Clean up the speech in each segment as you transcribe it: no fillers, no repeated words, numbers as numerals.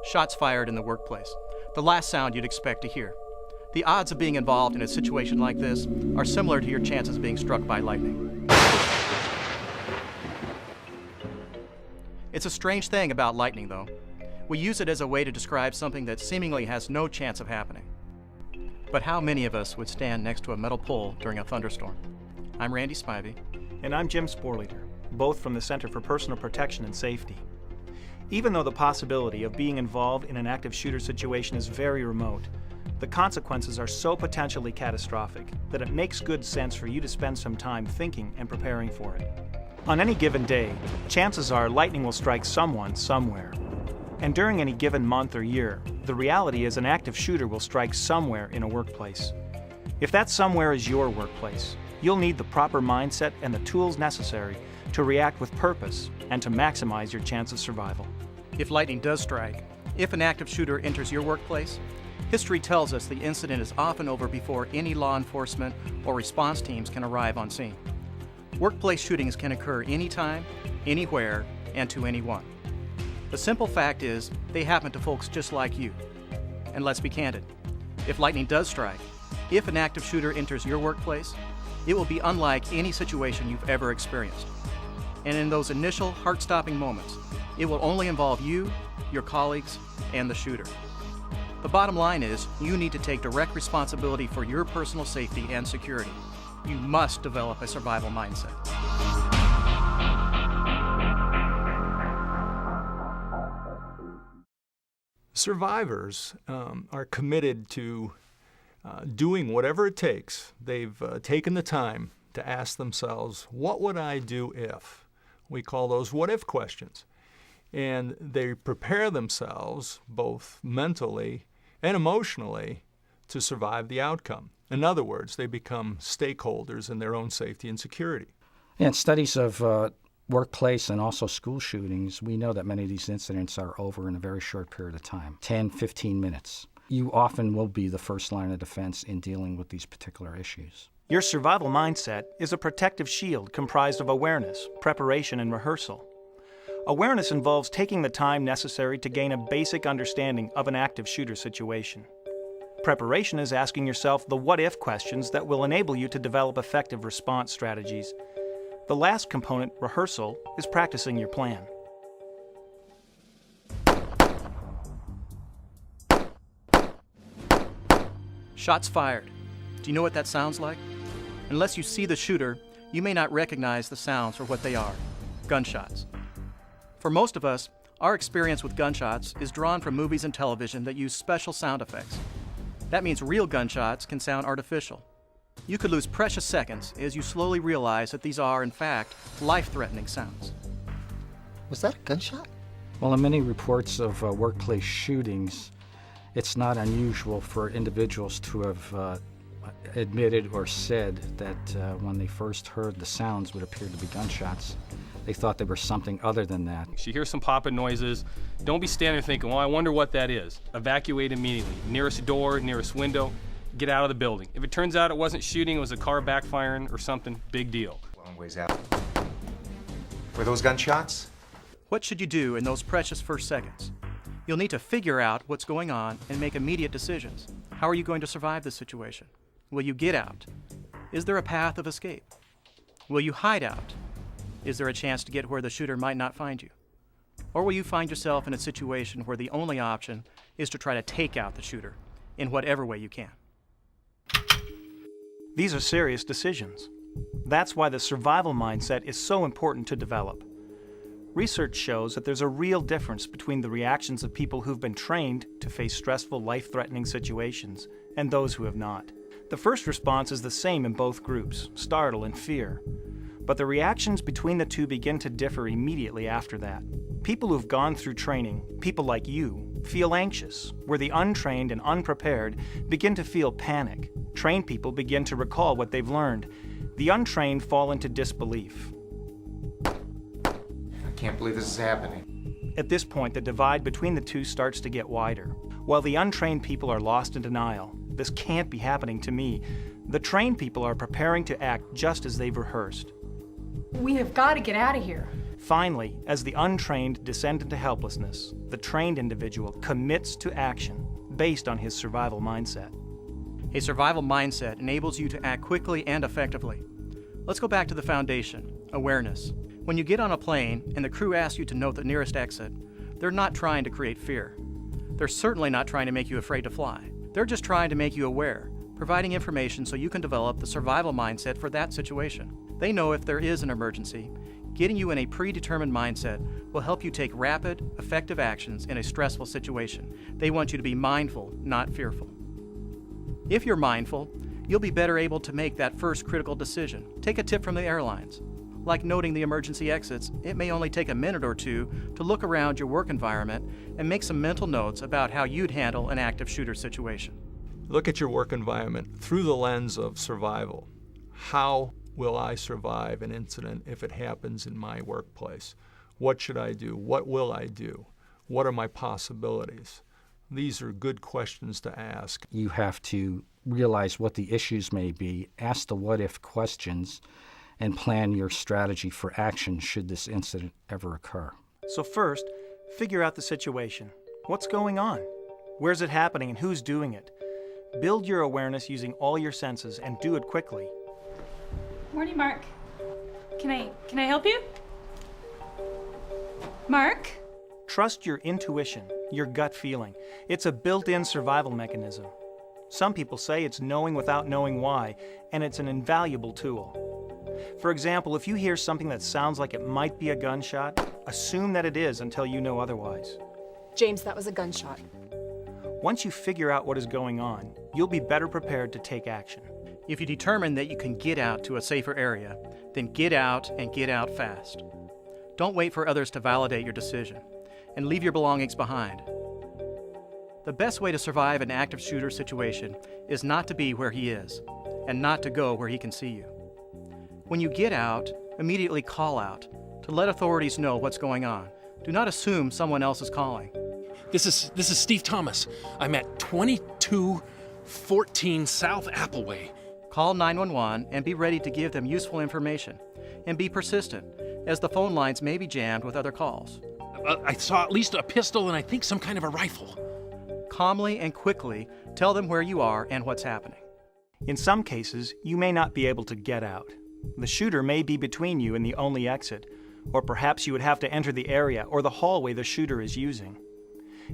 Shots fired in the workplace. The last sound you'd expect to hear. The odds of being involved in a situation like this are similar to your chances of being struck by lightning. It's a strange thing about lightning, though. We use it as a way to describe something that seemingly has no chance of happening. But how many of us would stand next to a metal pole during a thunderstorm? I'm Randy Spivey. And I'm Jim Sporleader, both from the Center for Personal Protection and Safety. Even though the possibility of being involved in an active shooter situation is very remote, the consequences are so potentially catastrophic that it makes good sense for you to spend some time thinking and preparing for it. On any given day, chances are lightning will strike someone somewhere. And during any given month or year, the reality is an active shooter will strike somewhere in a workplace. If that somewhere is your workplace, you'll need the proper mindset and the tools necessary to react with purpose and to maximize your chance of survival. If lightning does strike, if an active shooter enters your workplace, history tells us the incident is often over before any law enforcement or response teams can arrive on scene. Workplace shootings can occur anytime, anywhere, and to anyone. The simple fact is, they happen to folks just like you. And let's be candid. If lightning does strike, if an active shooter enters your workplace, it will be unlike any situation you've ever experienced. And in those initial heart-stopping moments, it will only involve you, your colleagues, and the shooter. The bottom line is, you need to take direct responsibility for your personal safety and security. You must develop a survival mindset. Survivors are committed to doing whatever it takes. They've taken the time to ask themselves, what would I do if? We call those what-if questions. And they prepare themselves, both mentally and emotionally, to survive the outcome. In other words, they become stakeholders in their own safety and security. In studies of workplace and also school shootings, we know that many of these incidents are over in a very short period of time, 10, 15 minutes. You often will be the first line of defense in dealing with these particular issues. Your survival mindset is a protective shield comprised of awareness, preparation, and rehearsal. Awareness involves taking the time necessary to gain a basic understanding of an active shooter situation. Preparation is asking yourself the what-if questions that will enable you to develop effective response strategies. The last component, rehearsal, is practicing your plan. Shots fired. Do you know what that sounds like? Unless you see the shooter, you may not recognize the sounds for what they are: gunshots. For most of us, our experience with gunshots is drawn from movies and television that use special sound effects. That means real gunshots can sound artificial. You could lose precious seconds as you slowly realize that these are, in fact, life-threatening sounds. Was that a gunshot? Well, in many reports of workplace shootings, it's not unusual for individuals to have admitted or said that when they first heard the sounds would appear to be gunshots, they thought they were something other than that. You hear some popping noises, don't be standing there thinking, well, I wonder what that is. Evacuate immediately. Nearest door, nearest window, get out of the building. If it turns out it wasn't shooting, it was a car backfiring or something, big deal. Long ways out. Were those gunshots? What should you do in those precious first seconds? You'll need to figure out what's going on and make immediate decisions. How are you going to survive this situation? Will you get out? Is there a path of escape? Will you hide out? Is there a chance to get where the shooter might not find you? Or will you find yourself in a situation where the only option is to try to take out the shooter in whatever way you can? These are serious decisions. That's why the survival mindset is so important to develop. Research shows that there's a real difference between the reactions of people who've been trained to face stressful, life-threatening situations and those who have not. The first response is the same in both groups, startle and fear. But the reactions between the two begin to differ immediately after that. People who've gone through training, people like you, feel anxious, where the untrained and unprepared begin to feel panic. Trained people begin to recall what they've learned. The untrained fall into disbelief. I can't believe this is happening. At this point, the divide between the two starts to get wider. While the untrained people are lost in denial, this can't be happening to me, the trained people are preparing to act just as they've rehearsed. We have got to get out of here. Finally, as the untrained descend into helplessness, the trained individual commits to action based on his survival mindset. A survival mindset enables you to act quickly and effectively. Let's go back to the foundation, awareness. When you get on a plane and the crew asks you to note the nearest exit, they're not trying to create fear. They're certainly not trying to make you afraid to fly. They're just trying to make you aware, providing information so you can develop the survival mindset for that situation. They know if there is an emergency, getting you in a predetermined mindset will help you take rapid, effective actions in a stressful situation. They want you to be mindful, not fearful. If you're mindful, you'll be better able to make that first critical decision. Take a tip from the airlines. Like noting the emergency exits, it may only take a minute or two to look around your work environment and make some mental notes about how you'd handle an active shooter situation. Look at your work environment through the lens of survival. How will I survive an incident if it happens in my workplace? What should I do? What will I do? What are my possibilities? These are good questions to ask. You have to realize what the issues may be, ask the what-if questions, and plan your strategy for action should this incident ever occur. So first, figure out the situation. What's going on? Where's it happening and who's doing it? Build your awareness using all your senses and do it quickly. Morning, Mark. Can I help you? Mark? Trust your intuition, your gut feeling. It's a built-in survival mechanism. Some people say it's knowing without knowing why, and it's an invaluable tool. For example, if you hear something that sounds like it might be a gunshot, assume that it is until you know otherwise. James, that was a gunshot. Once you figure out what is going on, you'll be better prepared to take action. If you determine that you can get out to a safer area, then get out and get out fast. Don't wait for others to validate your decision, and leave your belongings behind. The best way to survive an active shooter situation is not to be where he is, and not to go where he can see you. When you get out, immediately call out to let authorities know what's going on. Do not assume someone else is calling. This is Steve Thomas. I'm at 2214 South Appleway. Call 911 and be ready to give them useful information. And be persistent, as the phone lines may be jammed with other calls. I saw at least a pistol and I think some kind of a rifle. Calmly and quickly tell them where you are and what's happening. In some cases, you may not be able to get out. The shooter may be between you and the only exit, or perhaps you would have to enter the area or the hallway the shooter is using.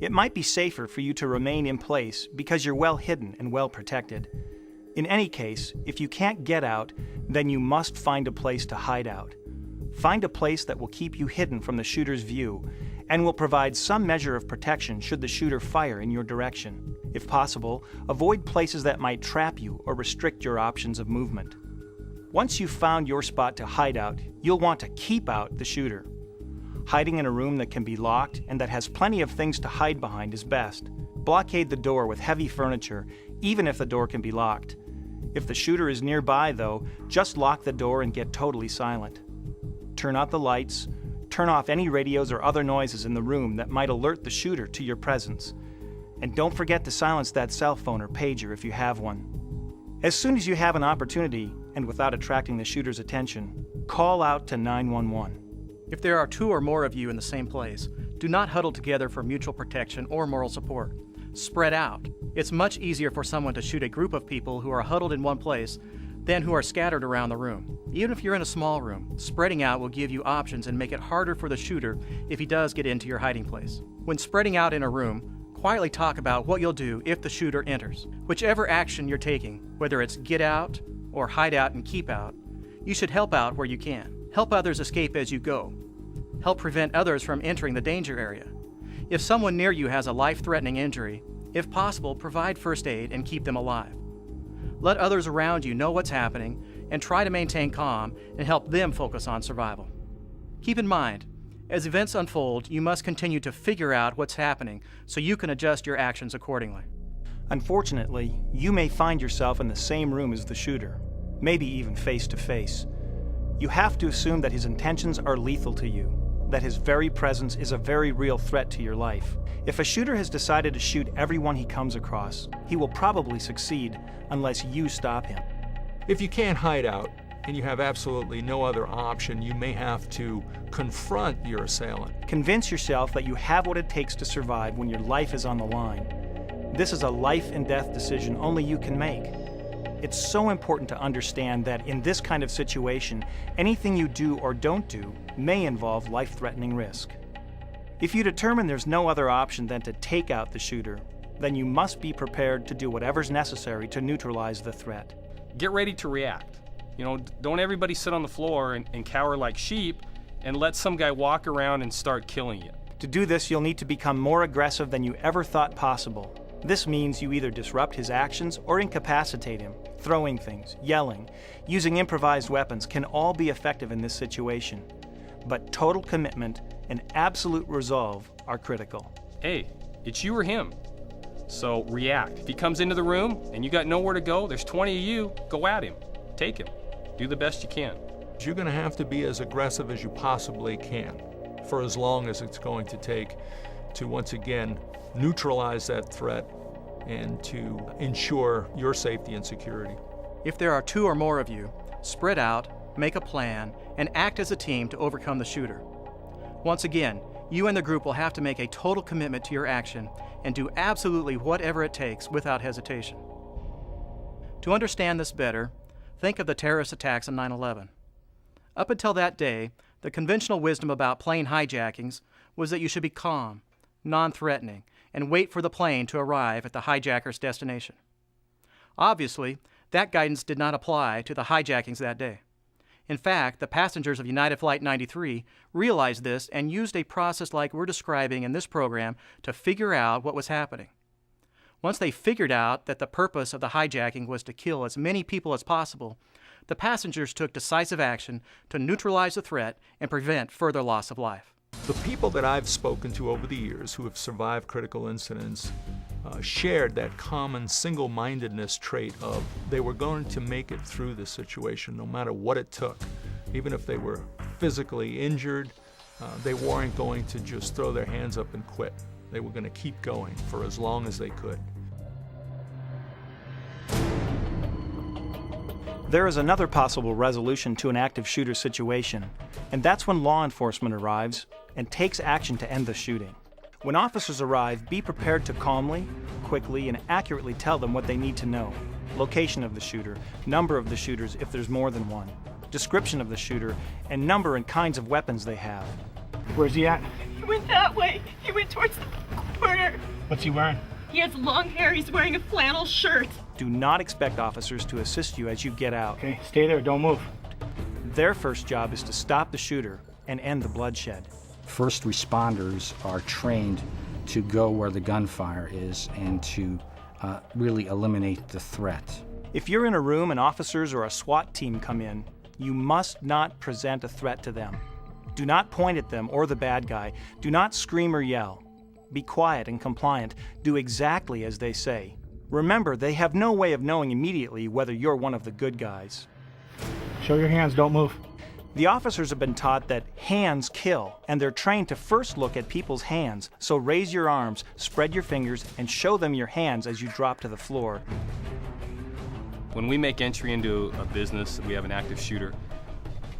It might be safer for you to remain in place because you're well hidden and well protected. In any case, if you can't get out, then you must find a place to hide out. Find a place that will keep you hidden from the shooter's view and will provide some measure of protection should the shooter fire in your direction. If possible, avoid places that might trap you or restrict your options of movement. Once you've found your spot to hide out, you'll want to keep out the shooter. Hiding in a room that can be locked and that has plenty of things to hide behind is best. Blockade the door with heavy furniture, even if the door can be locked. If the shooter is nearby, though, just lock the door and get totally silent. Turn out the lights, turn off any radios or other noises in the room that might alert the shooter to your presence. And don't forget to silence that cell phone or pager if you have one. As soon as you have an opportunity, and without attracting the shooter's attention, call out to 911. If there are two or more of you in the same place, do not huddle together for mutual protection or moral support. Spread out. It's much easier for someone to shoot a group of people who are huddled in one place than who are scattered around the room. Even if you're in a small room, spreading out will give you options and make it harder for the shooter if he does get into your hiding place. When spreading out in a room, quietly talk about what you'll do if the shooter enters. Whichever action you're taking, whether it's get out or hide out and keep out, you should help out where you can. Help others escape as you go. Help prevent others from entering the danger area. If someone near you has a life-threatening injury, if possible, provide first aid and keep them alive. Let others around you know what's happening and try to maintain calm and help them focus on survival. Keep in mind, as events unfold, you must continue to figure out what's happening so you can adjust your actions accordingly. Unfortunately, you may find yourself in the same room as the shooter, maybe even face to face. You have to assume that his intentions are lethal to you, that his very presence is a very real threat to your life. If a shooter has decided to shoot everyone he comes across, he will probably succeed unless you stop him. If you can't hide out, and you have absolutely no other option, you may have to confront your assailant. Convince yourself that you have what it takes to survive when your life is on the line. This is a life and death decision only you can make. It's so important to understand that in this kind of situation, anything you do or don't do may involve life-threatening risk. If you determine there's no other option than to take out the shooter, then you must be prepared to do whatever's necessary to neutralize the threat. Get ready to react. Don't everybody sit on the floor and cower like sheep and let some guy walk around and start killing you. To do this, you'll need to become more aggressive than you ever thought possible. This means you either disrupt his actions or incapacitate him. Throwing things, yelling, using improvised weapons can all be effective in this situation. But total commitment and absolute resolve are critical. Hey, it's you or him. So react. If he comes into the room and you got nowhere to go, there's 20 of you, go at him. Take him. Do the best you can. You're going to have to be as aggressive as you possibly can for as long as it's going to take to once again neutralize that threat and to ensure your safety and security. If there are 2 or more of you, spread out, make a plan, and act as a team to overcome the shooter. Once again, you and the group will have to make a total commitment to your action and do absolutely whatever it takes without hesitation. To understand this better, think of the terrorist attacks on 9/11. Up until that day, the conventional wisdom about plane hijackings was that you should be calm, non-threatening, and wait for the plane to arrive at the hijacker's destination. Obviously, that guidance did not apply to the hijackings that day. In fact, the passengers of United Flight 93 realized this and used a process like we're describing in this program to figure out what was happening. Once they figured out that the purpose of the hijacking was to kill as many people as possible, the passengers took decisive action to neutralize the threat and prevent further loss of life. The people that I've spoken to over the years who have survived critical incidents shared that common single-mindedness trait of they were going to make it through the situation no matter what it took. Even if they were physically injured, they weren't going to just throw their hands up and quit. They were going to keep going for as long as they could. There is another possible resolution to an active shooter situation, and that's when law enforcement arrives and takes action to end the shooting. When officers arrive, be prepared to calmly, quickly, and accurately tell them what they need to know. Location of the shooter, number of the shooters if there's more than one, description of the shooter, and number and kinds of weapons they have. Where's he at? He went that way. He went towards the corner. What's he wearing? He has long hair. He's wearing a flannel shirt. Do not expect officers to assist you as you get out. Okay, stay there, don't move. Their first job is to stop the shooter and end the bloodshed. First responders are trained to go where the gunfire is and to really eliminate the threat. If you're in a room and officers or a SWAT team come in, you must not present a threat to them. Do not point at them or the bad guy. Do not scream or yell. Be quiet and compliant. Do exactly as they say. Remember, they have no way of knowing immediately whether you're one of the good guys. Show your hands, don't move. The officers have been taught that hands kill, and they're trained to first look at people's hands. So raise your arms, spread your fingers, and show them your hands as you drop to the floor. When we make entry into a business, we have an active shooter.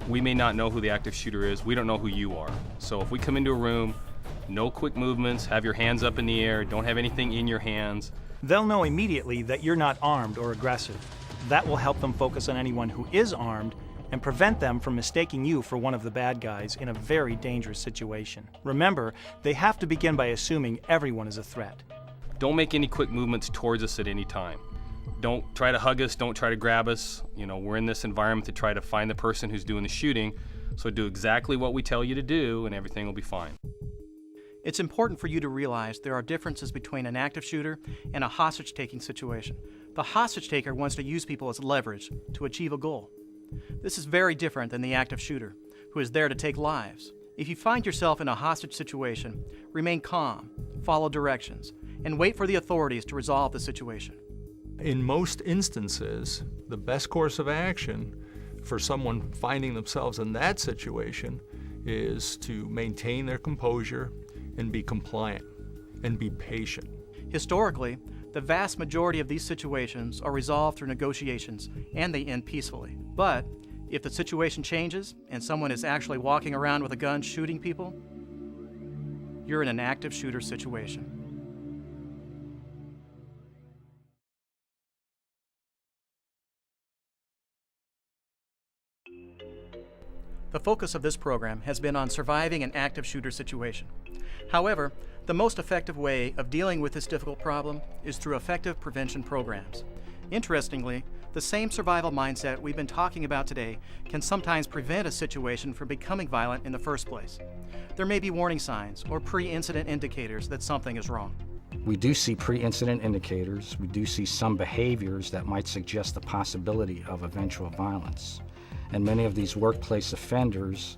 We may not know who the active shooter is. We don't know who you are. So if we come into a room, no quick movements, have your hands up in the air, don't have anything in your hands. They'll know immediately that you're not armed or aggressive. That will help them focus on anyone who is armed and prevent them from mistaking you for one of the bad guys in a very dangerous situation. Remember, they have to begin by assuming everyone is a threat. Don't make any quick movements towards us at any time. Don't try to hug us, don't try to grab us. We're in this environment to try to find the person who's doing the shooting, so do exactly what we tell you to do and everything will be fine. It's important for you to realize there are differences between an active shooter and a hostage-taking situation. The hostage taker wants to use people as leverage to achieve a goal. This is very different than the active shooter, who is there to take lives. If you find yourself in a hostage situation, remain calm, follow directions, and wait for the authorities to resolve the situation. In most instances, the best course of action for someone finding themselves in that situation is to maintain their composure and be compliant and be patient. Historically, the vast majority of these situations are resolved through negotiations and they end peacefully. But If the situation changes and someone is actually walking around with a gun shooting people, you're in an active shooter situation. The focus of this program has been on surviving an active shooter situation. However, the most effective way of dealing with this difficult problem is through effective prevention programs. Interestingly, the same survival mindset we've been talking about today can sometimes prevent a situation from becoming violent in the first place. There may be warning signs or pre-incident indicators that something is wrong. We do see pre-incident indicators. We do see some behaviors that might suggest the possibility of eventual violence. And many of these workplace offenders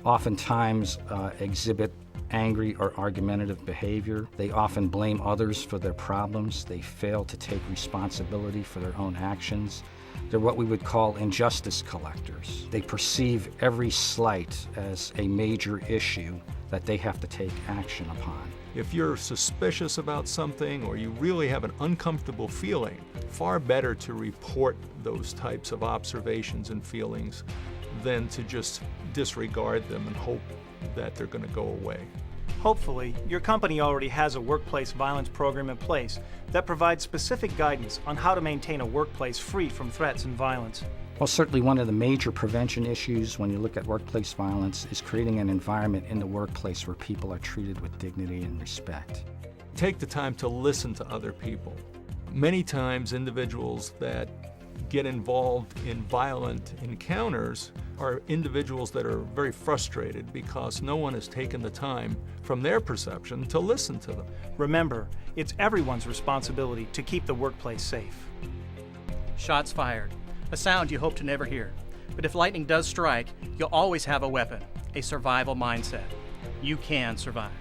oftentimes exhibit angry or argumentative behavior. They often blame others for their problems. They fail to take responsibility for their own actions. They're what we would call injustice collectors. They perceive every slight as a major issue that they have to take action upon. If you're suspicious about something or you really have an uncomfortable feeling, far better to report those types of observations and feelings than to just disregard them and hope that they're going to go away. Hopefully, your company already has a workplace violence program in place that provides specific guidance on how to maintain a workplace free from threats and violence. Well, certainly one of the major prevention issues when you look at workplace violence is creating an environment in the workplace where people are treated with dignity and respect. Take the time to listen to other people. Many times individuals that get involved in violent encounters are individuals that are very frustrated because no one has taken the time, from their perception, to listen to them. Remember, it's everyone's responsibility to keep the workplace safe. Shots fired, a sound you hope to never hear. But if lightning does strike, you'll always have a weapon, a survival mindset. You can survive.